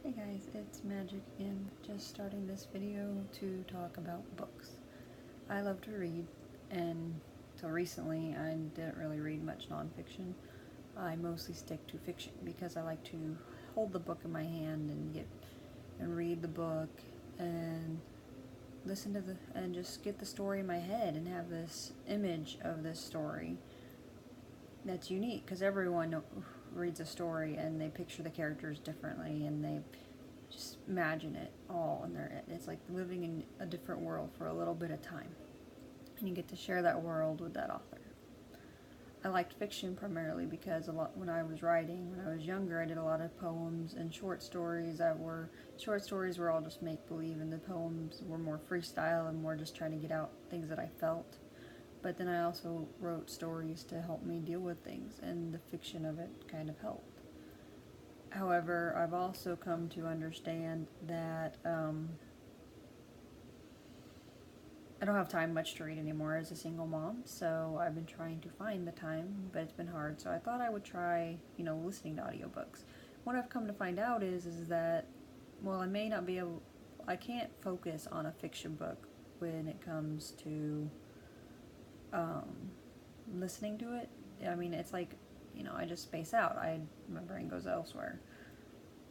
Hey guys, it's Magic and just starting this video to talk about books. I love to read, and till recently I didn't really read much nonfiction. I mostly stick to fiction because I like to hold the book in my hand and read the book and listen to and just get the story in my head and have this image of this story that's unique because everyone reads a story and they picture the characters differently and they just imagine it all and it's like living in a different world for a little bit of time, and you get to share that world with that author. I liked fiction primarily because a lot when I was writing when I was younger I did a lot of poems and short stories were all just make believe, and the poems were more freestyle and more just trying to get out things that I felt. But then I also wrote stories to help me deal with things, and the fiction of it kind of helped. However, I've also come to understand that I don't have time much to read anymore as a single mom, so I've been trying to find the time, but it's been hard. So I thought I would try, listening to audiobooks. What I've come to find out is that, well, I can't focus on a fiction book when it comes to listening to it. I mean, it's like, I just space out. My brain goes elsewhere.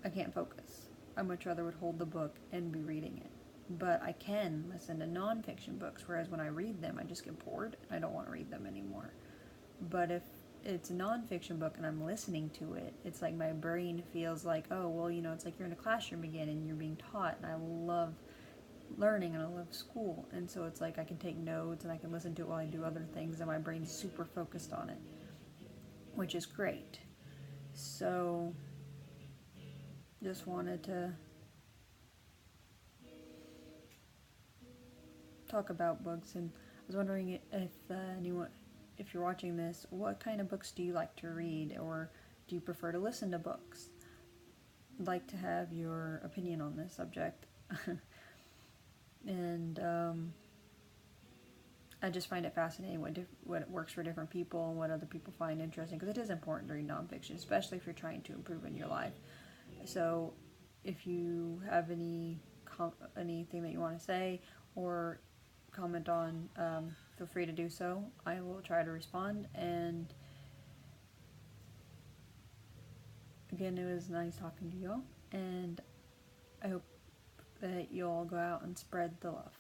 I can't focus. I much rather would hold the book and be reading it. But I can listen to nonfiction books, whereas when I read them, I just get bored and I don't want to read them anymore. But if it's a nonfiction book and I'm listening to it, it's like my brain feels like, oh, well, it's like you're in a classroom again and you're being taught. And I love learning and I love school. And so it's like I can take notes and I can listen to it while I do other things, and my brain's super focused on it, which is great. So just wanted to talk about books, and I was wondering if you're watching this, what kind of books do you like to read, or do you prefer to listen to books? I'd like to have your opinion on this subject. And I just find it fascinating what works for different people and what other people find interesting, because it is important to read nonfiction, especially if you're trying to improve in your life. So if you have anything that you want to say or comment on, feel free to do so. I will try to respond. And again, it was nice talking to you all, and I hope that you'll go out and spread the love.